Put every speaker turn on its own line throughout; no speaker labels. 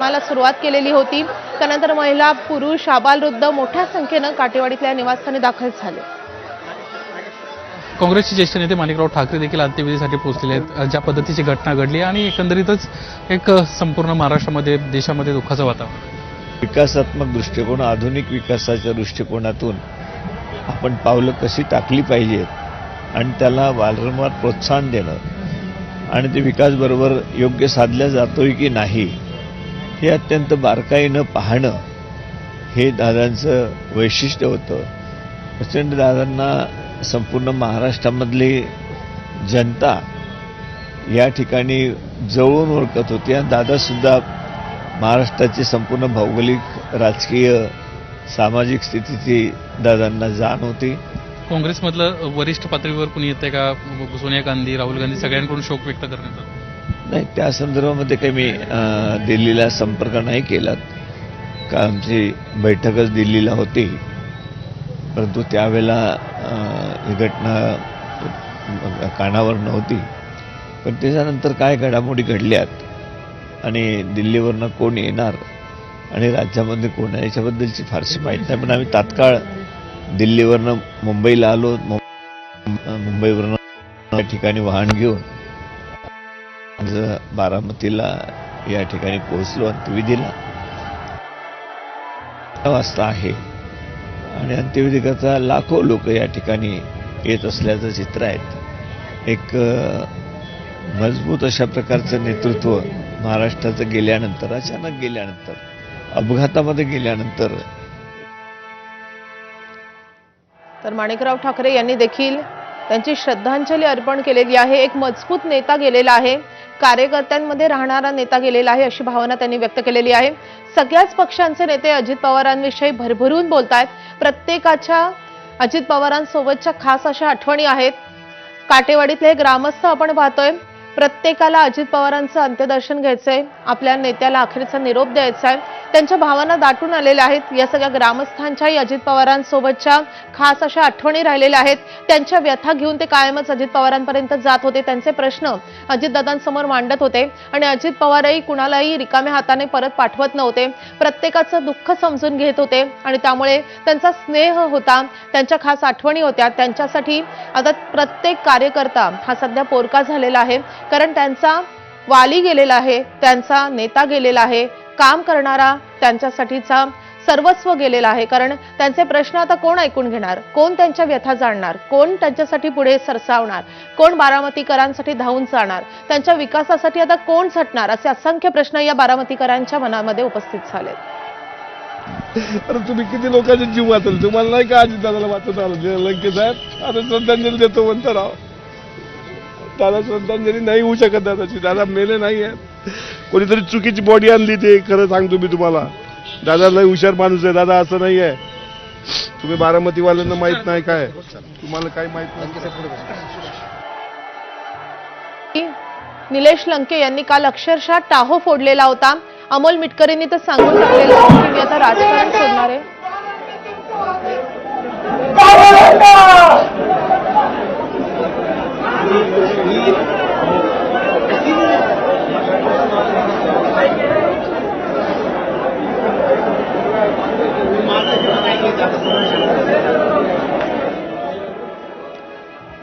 मला सुरुवात केलेली होती। त्यानंतर महिला, पुरुष, आबालवृद्ध मोठ्या संख्येने काटेवाडीतल्या निवासस्थानी दाखल झाले।
काँग्रेसचे ज्येष्ठ नेते माणिकराव ठाकरे देखील अंत्यविधीसाठी पोहोचलेले आहेत। ज्या पद्धतीची घटना घडली आणि एकंदरीतच एक संपूर्ण महाराष्ट्रामध्ये देशामध्ये दुःखाचं वातावरण।
विकासात्मक दृष्टिकोन, आधुनिक विकासाच्या दृष्टिकोनातून आपण पावलं कशी टाकली पाहिजेत आणि त्याला वारंवार प्रोत्साहन देणं आणि ते विकास बरोबर योग्य साधल्या जातोय की नाही हे अत्यंत बारकाईनं पाहणं हे दादांचं वैशिष्ट्य होतं। प्रचंड दादांना संपूर्ण महाराष्ट्रामधली जनता या ठिकाणी जवळून ओळखत होती आणि दादासुद्धा महाराष्ट्राची संपूर्ण भौगोलिक, राजकीय, सामाजिक स्थितीची दादांना जाण होती।
काँग्रेसमधलं वरिष्ठ पातळीवर कोणी येते का? सोनिया गांधी, राहुल गांधी सगळ्यांकडून शोक व्यक्त करण्यात आला?
नाही, त्या संदर्भामध्ये काही मी दिल्लीला संपर्क नाही केला का आमची बैठकच दिल्लीला होती, परंतु त्यावेळेला ही घटना कानावर नव्हती। पण त्याच्यानंतर काय घडामोडी घडल्यात आणि दिल्लीवरनं कोण येणार आणि राज्यामध्ये कोण आहे याच्याबद्दलची फारशी माहिती नाही। पण आम्ही तात्काळ दिल्लीवरनं मुंबईला आलो। मुंबईवरनं या ठिकाणी वाहन घेऊन बारामतीला या ठिकाणी पोहोचलो। अंत्यविधीला वाजता आहे आणि अंत्यविधीकरता लाखो लोक या ठिकाणी येत असल्याचं चित्र आहेत। एक मजबूत अशा प्रकारचं नेतृत्व महाराष्ट्राचं गेल्यानंतर, अचानक गेल्यानंतर, अपघातामध्ये गेल्यानंतर।
तर माणिकराव ठाकरे यांनी देखील त्यांची श्रद्धांजली अर्पण केलेली आहे। एक मजबूत नेता गेलेला आहे, कार्यकर्त्यांमध्ये राहणारा नेता गेलेला आहे अशी भावना त्यांनी व्यक्त केलेली आहे। सगळ्याच पक्षांचे नेते अजित पवारांविषयी भरभरून बोलतायत। प्रत्येकाच्या अजित पवारांसोबतच्या खास अशा आठवणी आहेत। काटेवाडीतले ग्रामस्थ आपण पाहतोय, प्रत्येकाला अजित पवारांचं अंत्यदर्शन घ्यायचंय, आपल्या नेत्याला अखेरचा निरोप द्यायचा आहे। त्यांच्या भावना दाटून आलेल्या आहेत। या सगळ्या ग्रामस्थांच्याही अजित पवारांसोबतच्या खास अशा आठवणी राहिलेल्या आहेत। त्यांच्या व्यथा घेऊन ते कायमच अजित पवारांपर्यंत जात होते, त्यांचे प्रश्न अजितदादांसमोर मांडत होते आणि अजित पवारही कुणालाही रिकाम्या हाताने परत पाठवत नव्हते। प्रत्येकाचं दुःख समजून घेत होते आणि त्यामुळे त्यांचा स्नेह होता, त्यांच्या खास आठवणी होत्या। त्यांच्यासाठी आता प्रत्येक कार्यकर्ता हा सध्या पोरका झालेला आहे, कारण त्यांचा वाली गेलेला आहे, त्यांचा नेता गेलेला आहे, काम करणारा त्यांच्यासाठीचा सर्वस्व गेलेला आहे। कारण त्यांचे प्रश्न आता कोण ऐकून घेणार, कोण त्यांच्या व्यथा जाणणार, कोण त्यांच्यासाठी पुढे सरसावणार, कोण बारामतीकरांसाठी धावून जाणार, त्यांच्या विकासासाठी आता कोण झटणार, असे असंख्य प्रश्न या बारामतीकरांच्या मनामध्ये उपस्थित झाले।
अरे तुम्ही किती लोकांचे जीव वाचवले, तुम्हाला नाही का अजितदादाला वाचवता आलं? लंके साहेब आता श्रद्धांजली देतो म्हणता राव, दादा श्रद्धांजली नाही होऊ शकत दादाची। दादा मेले नाही आहेत, कोणीतरी चुकीची बॉडी आणली, ते खरं सांगतो मी तुम्हाला। दादा लय हुशार माणूस आहे, दादा असं नाही आहे। तुम्ही बारामतीवाल्यांना माहित नाही, काय तुम्हाला काही माहित नाही।
निलेश लंके यांनी काल अक्षरशः टाहो फोडलेला होता। अमोल मिटकरींनी तर सांगून टाकलेलं होतं की मी आता राजकारण सोडणार आहे।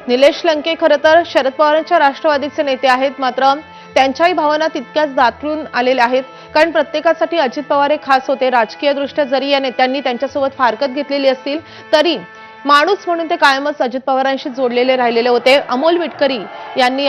निलेश लंके खरं तर शरद पवारांच्या राष्ट्रवादीचे नेते आहेत, मात्र त्यांच्याही भावना तितक्याच दाटून आलेल्या आहेत। कारण प्रत्येकासाठी अजित पवार हे खास होते। राजकीयदृष्ट्या जरी या नेत्यांनी त्यांच्यासोबत फारकत घेतलेली असतील तरी माणूस म्हणून ते कायमच अजित पवारांशी जोडलेले राहिलेले होते। अमोल मिटकरी यांनी